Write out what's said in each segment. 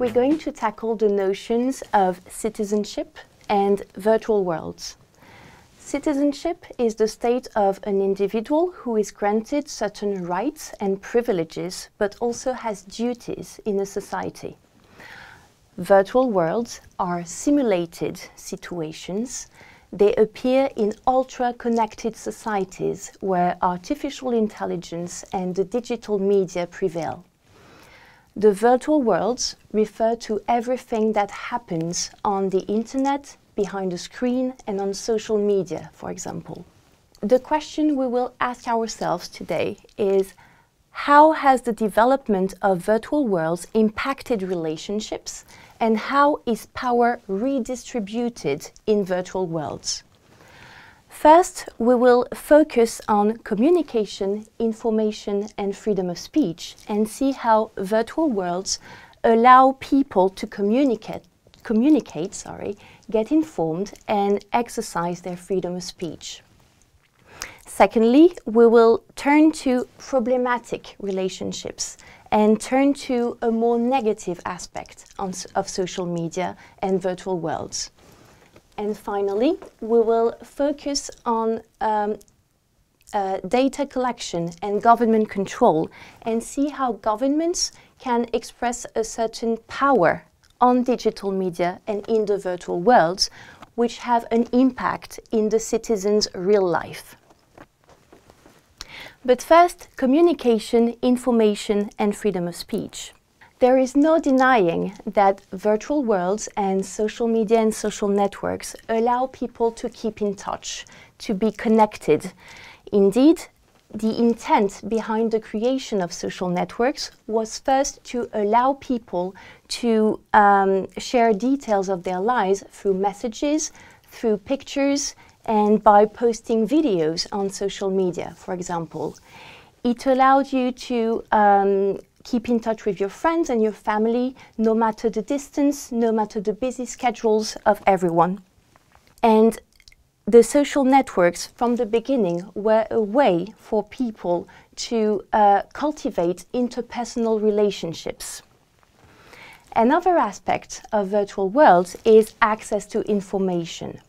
we're going to tackle the notions of citizenship and virtual worlds. Citizenship is the state of an individual who is granted certain rights and privileges, but also has duties in a society. Virtual worlds are simulated situations. They appear in ultra-connected societies where artificial intelligence and the digital media prevail. The virtual worlds refer to everything that happens on the internet, behind a screen, and on social media, for example. The question we will ask ourselves today is, how has the development of virtual worlds impacted relationships, and how is power redistributed in virtual worlds? First, we will focus on communication, information, and freedom of speech, and see how virtual worlds allow people to communicate, get informed, and exercise their freedom of speech. Secondly, we will turn to problematic relationships and turn to a more negative aspect of social media and virtual worlds. And finally, we will focus on data collection and government control and see how governments can express a certain power on digital media and in the virtual worlds, which have an impact in the citizens' real life. But first, communication, information, and freedom of speech. There is no denying that virtual worlds and social media and social networks allow people to keep in touch, to be connected. Indeed, the intent behind the creation of social networks was first to allow people to share details of their lives through messages, through pictures, and by posting videos on social media, for example. It allowed you to keep in touch with your friends and your family, no matter the distance, no matter the busy schedules of everyone. And the social networks from the beginning were a way for people to cultivate interpersonal relationships. Another aspect of virtual worlds is access to information.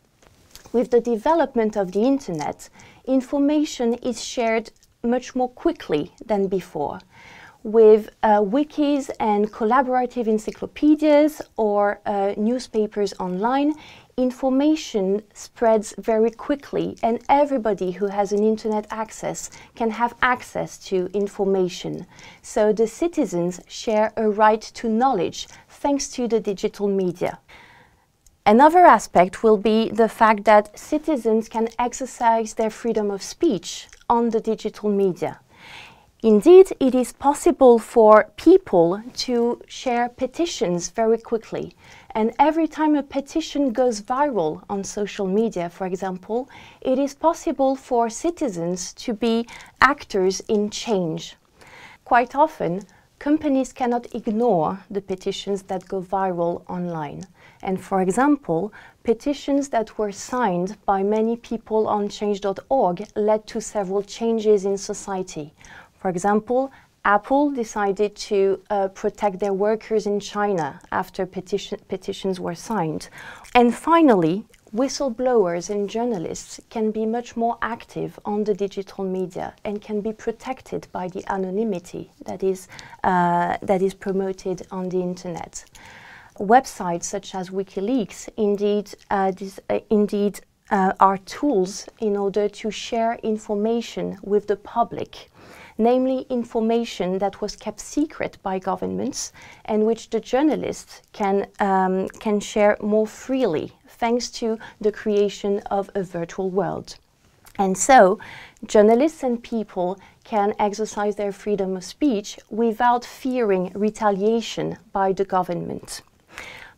With the development of the internet, information is shared much more quickly than before. With wikis and collaborative encyclopedias or newspapers online, information spreads very quickly, and everybody who has an internet access can have access to information. So the citizens share a right to knowledge thanks to the digital media. Another aspect will be the fact that citizens can exercise their freedom of speech on the digital media. Indeed, it is possible for people to share petitions very quickly. And every time a petition goes viral on social media, for example, it is possible for citizens to be actors in change. Quite often, companies cannot ignore the petitions that go viral online. And for example, petitions that were signed by many people on change.org led to several changes in society. For example, Apple decided to protect their workers in China after petitions were signed. And finally, whistleblowers and journalists can be much more active on the digital media and can be protected by the anonymity that is promoted on the internet. Websites such as WikiLeaks indeed are tools in order to share information with the public, namely information that was kept secret by governments and which the journalists can share more freely thanks to the creation of a virtual world. And so, journalists and people can exercise their freedom of speech without fearing retaliation by the government.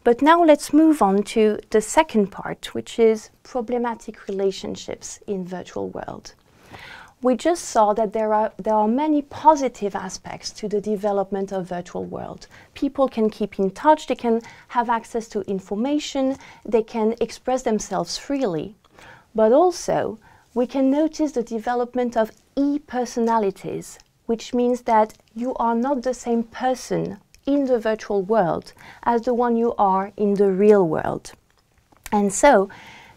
But now let's move on to the second part, which is problematic relationships in virtual world. We just saw that there are many positive aspects to the development of virtual world. People can keep in touch, they can have access to information, they can express themselves freely. But also, we can notice the development of e-personalities, which means that you are not the same person in the virtual world as the one you are in the real world. And so,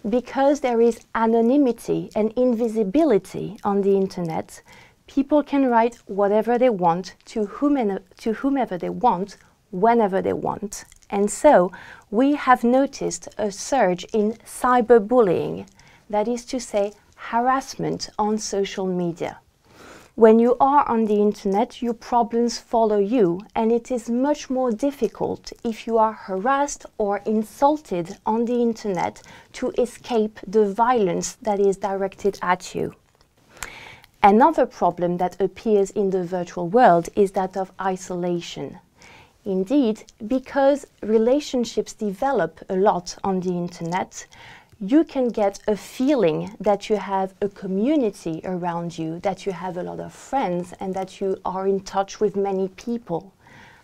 because there is anonymity and invisibility on the internet, people can write whatever they want to whomever they want, whenever they want. And so, we have noticed a surge in cyberbullying, that is to say, harassment on social media. When you are on the internet, your problems follow you, and it is much more difficult if you are harassed or insulted on the internet to escape the violence that is directed at you. Another problem that appears in the virtual world is that of isolation. Indeed, because relationships develop a lot on the internet, you can get a feeling that you have a community around you, that you have a lot of friends, and that you are in touch with many people.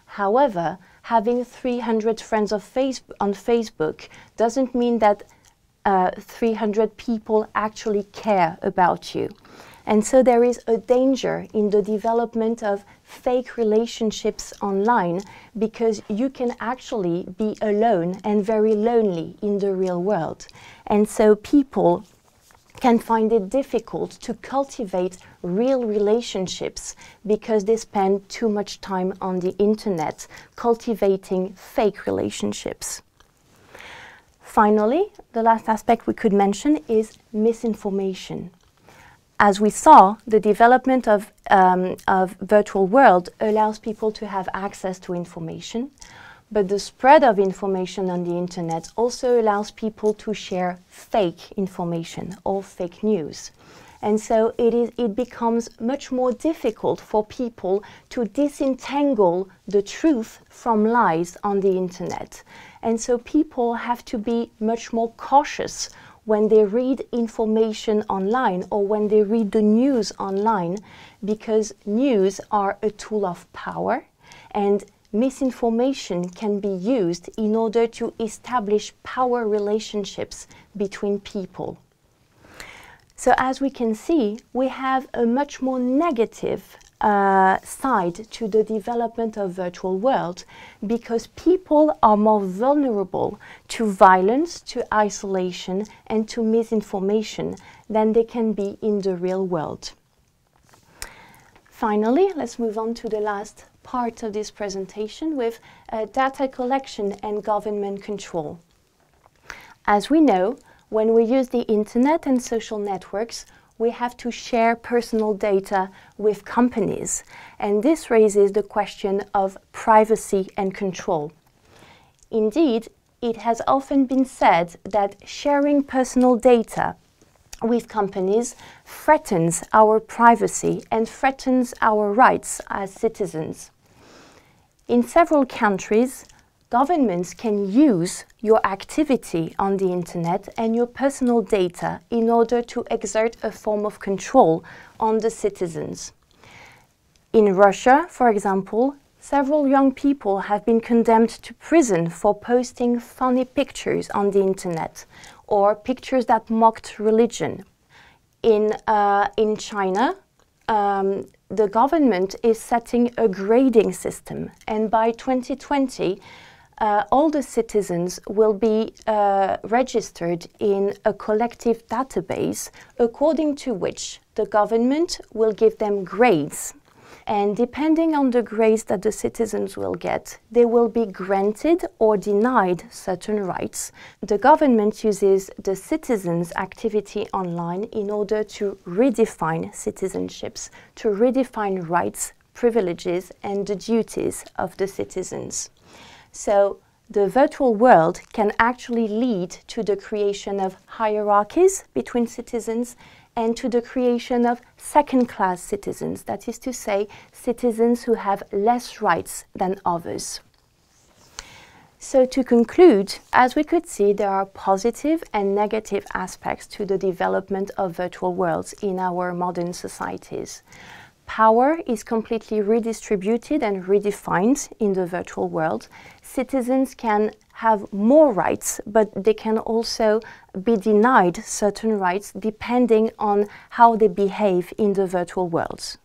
However, having 300 friends on Facebook doesn't mean that 300 people actually care about you. And so there is a danger in the development of fake relationships online, because you can actually be alone and very lonely in the real world. And so people can find it difficult to cultivate real relationships because they spend too much time on the internet cultivating fake relationships. Finally, the last aspect we could mention is misinformation. As we saw, the development of virtual world allows people to have access to information, but the spread of information on the internet also allows people to share fake information or fake news. And so it becomes much more difficult for people to disentangle the truth from lies on the internet. And so people have to be much more cautious when they read information online or when they read the news online, because news are a tool of power, and misinformation can be used in order to establish power relationships between people. So as we can see, we have a much more negative side to the development of virtual world, because people are more vulnerable to violence, to isolation, and to misinformation than they can be in the real world. Finally, let's move on to the last part of this presentation with data collection and government control. As we know, when we use the internet and social networks, we have to share personal data with companies, and this raises the question of privacy and control. Indeed, it has often been said that sharing personal data with companies threatens our privacy and threatens our rights as citizens. In several countries, governments can use your activity on the internet and your personal data in order to exert a form of control on the citizens. In Russia, for example, several young people have been condemned to prison for posting funny pictures on the internet or pictures that mocked religion. In China, the government is setting a grading system, and by 2020, all the citizens will be registered in a collective database according to which the government will give them grades. And depending on the grades that the citizens will get, they will be granted or denied certain rights. The government uses the citizens' activity online in order to redefine citizenships, to redefine rights, privileges, and the duties of the citizens. So the virtual world can actually lead to the creation of hierarchies between citizens and to the creation of second-class citizens, that is to say, citizens who have less rights than others. So to conclude, as we could see, there are positive and negative aspects to the development of virtual worlds in our modern societies. Power is completely redistributed and redefined in the virtual world. Citizens can have more rights, but they can also be denied certain rights depending on how they behave in the virtual worlds.